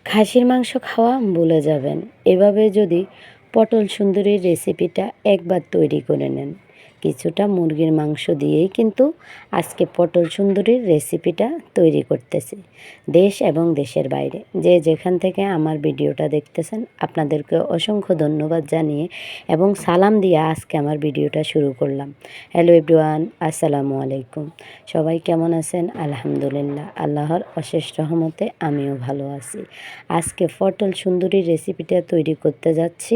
খাসির মাংস খাওয়া ভুলে যাবেন। এভাবে যদি পটল সুন্দরীর রেসিপিটা একবার তৈরি করে নেন, কিছুটা মুরগির মাংস দিয়েই কিন্তু আজকে পটল সুন্দরীর রেসিপিটা তৈরি করতেছি। দেশ এবং দেশের বাইরে যে যেখান থেকে আমার ভিডিওটা দেখতেছেন আপনাদেরকে অসংখ্য ধন্যবাদ জানিয়ে এবং সালাম দিয়ে আজকে আমার ভিডিওটা শুরু করলাম। হ্যালো এভরিওয়ান, আসসালামু আলাইকুম। সবাই কেমন আছেন? আলহামদুলিল্লাহ, আল্লাহর অশেষ রহমতে আমিও ভালো আছি। আজকে পটল সুন্দরীর রেসিপিটা তৈরি করতে যাচ্ছি।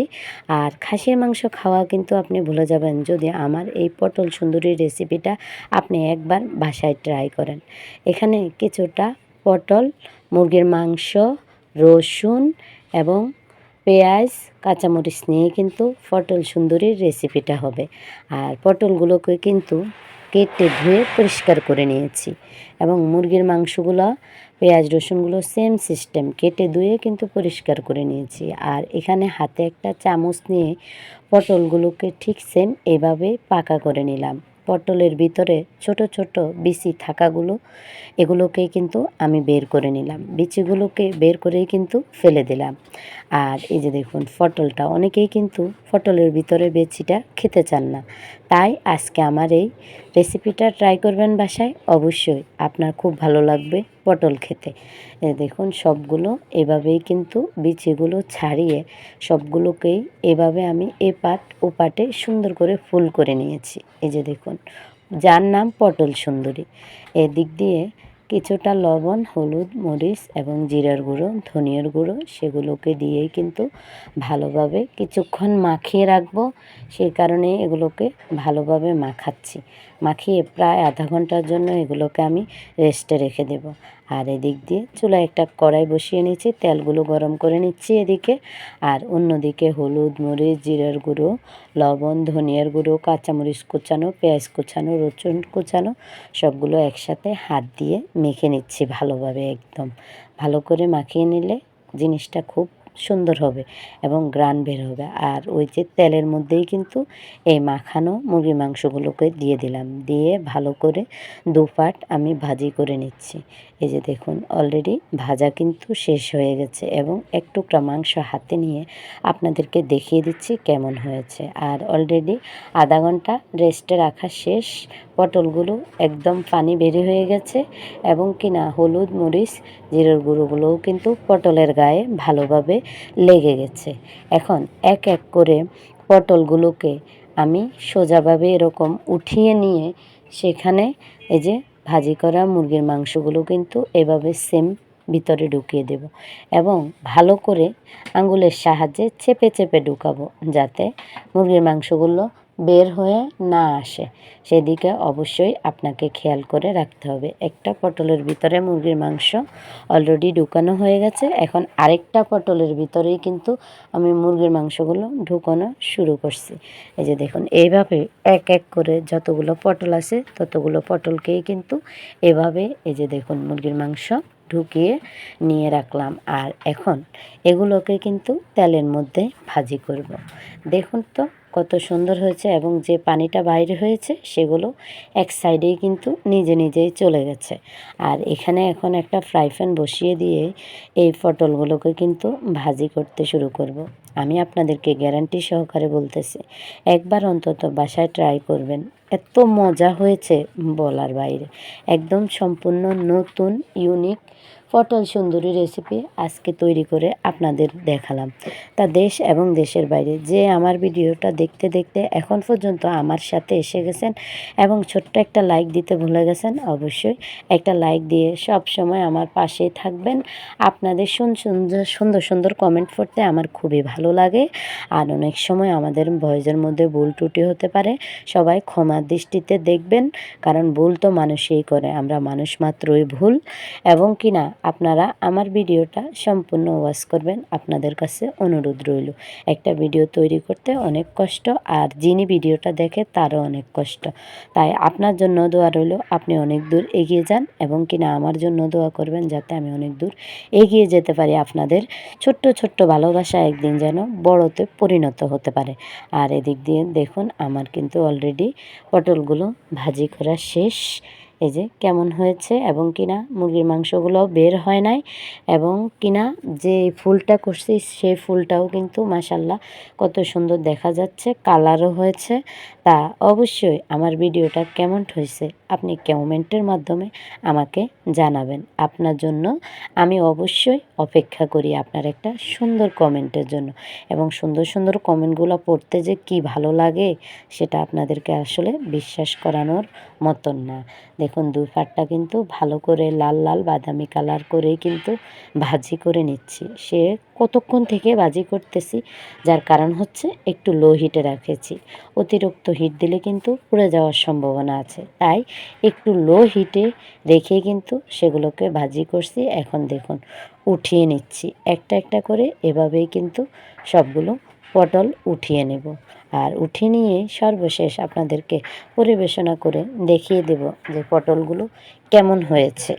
আর খাসির মাংস খাওয়া কিন্তু আপনি ভুলে যাবেন যদি আমার এই পটল সুন্দরীর রেসিপিটা আপনি একবার বাসায় ট্রাই করেন। এখানে কিছুটা পটল, মুরগির মাংস, রসুন এবং পেঁয়াজ, কাঁচামরিচ নিয়ে কিন্তু পটল সুন্দরীর রেসিপিটা হবে। আর পটলগুলোকে কিন্তু কেটে ধুয়ে পরিষ্কার করে নিয়েছি এবং মুরগির মাংসগুলো, পেঁয়াজ রসুনগুলো সেম সিস্টেম কেটে ধুয়ে কিন্তু পরিষ্কার করে নিয়েছি। আর এখানে হাতে একটা চামচ নিয়ে পটলগুলোকে ঠিক সেম এভাবে পাকা করে নিলাম। পটলের ভিতরে ছোট ছোট বিচি থাকাগুলো এগুলোকেই কিন্তু আমি বের করে নিলাম। বিচিগুলোকে বের করেই কিন্তু ফেলে দিলাম। আর এই যে দেখুন পটলটা, অনেকেই কিন্তু পটলের ভিতরে বিচিটা খেতে চান না। তাই আজকে আমার এই রেসিপিটা ট্রাই করবেন বাসায়, অবশ্যই আপনার খুব ভালো লাগবে পটল খেতে। দেখুন সবগুলো এভাবেই কিন্তু বিচিগুলো ছাড়িয়ে সবগুলোকেই এভাবে আমি এপাট ওপাটে সুন্দর করে ফুল করে নিয়েছি। এই যে দেখুন, যার নাম পটল সুন্দরী। এদিক দিয়ে কিছুটা লবণ, হলুদ, মরিচ এবং জিরার গুঁড়ো, ধনিয়ার গুঁড়ো সেগুলোকে দিয়েই কিন্তু ভালোভাবে কিছুক্ষণ মাখিয়ে রাখবো। সেই কারণে এগুলোকে ভালোভাবে মাখাচ্ছি। মাখিয়ে প্রায় আধা ঘন্টার জন্য এগুলোকে আমি রেস্টে রেখে দেব। আর এদিক দিয়ে চুলায় একটা কড়াই বসিয়ে নিচ্ছি, তেলগুলো গরম করে নিচ্ছি এদিকে। আর অন্যদিকে হলুদ, মরিচ, জিরার গুঁড়ো, লবণ, ধনিয়ার গুঁড়ো, কাঁচামরিচ কুচানো, পেঁয়াজ কুচানো, রসুন কুচানো সবগুলো একসাথে হাত দিয়ে মেখে নিচ্ছি ভালোভাবে। একদম ভালো করে মাখিয়ে নিলে জিনিসটা খুব সুন্দর হবে এবং গ্রান বের হবে। আর ওই যে তেলের মধ্যেই কিন্তু এই মাখানো মুরগির মাংসগুলোকে দিয়ে দিলাম, দিয়ে ভালো করে দুপাট আমি ভাজি করে নিচ্ছি। এই যে দেখুন অলরেডি ভাজা কিন্তু শেষ হয়ে গেছে এবং এক টুকরা মাংস হাতে নিয়ে আপনাদেরকে দেখিয়ে দিচ্ছি কেমন হয়েছে। আর অলরেডি আধা ঘন্টা রেস্টে রাখা শেষ। পটলগুলো একদম পানি বেরিয়ে হয়ে গেছে এবং কিনা হলুদ, মরিচ, জিরার গুঁড়োগুলোও কিন্তু পটলের গায়ে ভালোভাবে লেগে গেছে। এখন এক এক করে পটলগুলোকে আমি সোজাভাবে এরকম উঠিয়ে নিয়ে সেখানে এই যে ভাজি করা মুরগির মাংসগুলো কিন্তু এভাবে সেম ভিতরে ঢুকিয়ে দেব এবং ভালো করে আঙুলের সাহায্যে চেপে চেপে ঢুকাবো যাতে মুরগির মাংসগুলো বের হয়ে না আসে। সেদিকে অবশ্যই আপনাকে খেয়াল করে রাখতে হবে। একটা পটলের ভিতরে মুরগির মাংস অলরেডি ঢুকানো হয়ে গেছে। এখন আরেকটা পটলের ভিতরেই কিন্তু আমি মুরগির মাংসগুলো ঢুকানো শুরু করছি। এই যে দেখুন এইভাবে এক এক করে যতগুলো পটল আছে ততগুলো পটলকেই কিন্তু এভাবে এই যে দেখুন মুরগির মাংস ঢুকিয়ে নিয়ে রাখলাম। আর এখন এগুলোকে কিন্তু তেলের মধ্যে ভাজি করব। দেখুন তো কত সুন্দর হয়েছে এবং যে পানিটা বাইরে হয়েছে সেগুলো এক সাইডেই কিন্তু নিজে নিজেই চলে গেছে। আর এখানে এখন একটা ফ্রাই প্যান বসিয়ে দিয়ে এই পটলগুলোকে কিন্তু ভাজি করতে শুরু করব। আমি আপনাদেরকে গ্যারান্টি সহকারে বলতেছি, একবার অন্তত বাসায় ট্রাই করবেন। এত মজা হয়েছে বলার বাইরে। একদম সম্পূর্ণ নতুন ইউনিক পটল সুন্দরী রেসিপি আজকে তৈরি করে আপনাদের দেখালাম। তা দেশ এবং দেশের বাইরে যে আমার ভিডিওটা দেখতে দেখতে এখন পর্যন্ত আমার সাথে এসে গেছেন এবং ছোট্ট একটা লাইক দিতে ভুলে গেছেন, অবশ্যই একটা লাইক দিয়ে সব সময় আমার পাশেই থাকবেন। আপনাদের সুন্দর সুন্দর সুন্দর কমেন্ট পড়তে আমার খুবই ভালো লাগে। আর অনেক সময় আমাদের ভয়েসের মধ্যে ভুল ত্রুটি হতে পারে, সবাই ক্ষমার দৃষ্টিতে দেখবেন, কারণ ভুল তো মানুষই করে, আমরা মানুষ মাত্রই ভুল। এবং কিনা আপনারা আমার ভিডিওটা সম্পূর্ণ ওয়াচ করবেন, আপনাদের কাছে অনুরোধ রইল। একটা ভিডিও তৈরি করতে অনেক কষ্ট, আর যিনি ভিডিওটা দেখে তারও অনেক কষ্ট। তাই আপনার জন্য দোয়া রইল, আপনি অনেক দূর এগিয়ে যান এবং কিনা আমার জন্য দোয়া করবেন যাতে আমি অনেক দূর এগিয়ে যেতে পারি। আপনাদের ছোট্ট ছোট্ট ভালোবাসা একদিন যেন বড়তে পরিণত হতে পারে। আর এদিক দিয়ে দেখুন আমার কিন্তু অলরেডি পটলগুলো ভাজি করা শেষ। এই যে কেমন হয়েছে এবং কিনা মুরগির মাংসগুলোও বের হয় নাই এবং কিনা যে ফুলটা করছি সেই ফুলটাও কিন্তু মাশাল্লাহ কত সুন্দর দেখা যাচ্ছে, কালারও হয়েছে। তা অবশ্যই আমার ভিডিওটা কেমন হয়েছে আপনি কমেন্টের মাধ্যমে আমাকে জানাবেন। আপনার জন্য আমি অবশ্যই অপেক্ষা করি আপনার একটা সুন্দর কমেন্টের জন্য, এবং সুন্দর সুন্দর কমেন্টগুলো পড়তে যে কি ভালো লাগে সেটা আপনাদেরকে আসলে বিশ্বাস করানোর মতন না। দেখুন দুই পাটটা কিন্তু ভালো করে লাল লাল বাদামি কালার করেই কিন্তু ভাজি করে নিচ্ছি। সে কতক্ষণ থেকে ভাজি করতেছি, যার কারণ হচ্ছে একটু লো হিটে রেখেছি। অতিরিক্ত হিট দিলে কিন্তু পুড়ে যাওয়ার সম্ভাবনা আছে, তাই একটু লো হিটে রেখে কিন্তু সেগুলোকে ভাজি করছি। এখন দেখুন উঠিয়ে নিচ্ছি একটা একটা করে, এভাবেই কিন্তু সবগুলো পটল উঠিয়ে নেব। আর উঠিয়ে নিয়ে সর্বশেষ আপনাদেরকে পরিবেশনা করে দেখিয়ে দেব যে পটলগুলো কেমন হয়েছে।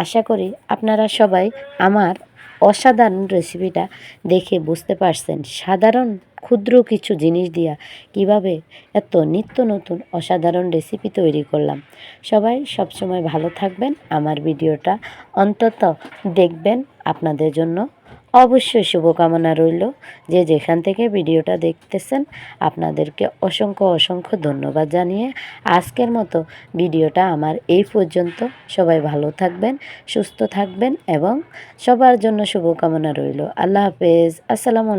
আশা করি আপনারা সবাই আমার অসাধারণ রেসিপিটা দেখে বুঝতে পারছেন সাধারণ ক্ষুদ্র কিছু জিনিস দিয়া কিভাবে এত নিত্য নতুন অসাধারণ রেসিপি তৈরি করলাম। সবাই সবসময় ভালো থাকবেন, আমার ভিডিওটা অন্তত দেখবেন। আপনাদের জন্য অবশ্যই শুভকামনা রইল। যে যেখান থেকে ভিডিওটা দেখতেছেন আপনাদেরকে অসংখ্য অসংখ্য ধন্যবাদ জানিয়ে আজকের মতো ভিডিওটা আমার এই পর্যন্ত। সবাই ভালো থাকবেন, সুস্থ থাকবেন এবং সবার জন্য শুভকামনা রইল। আল্লাহ হাফেজ। আসসালামু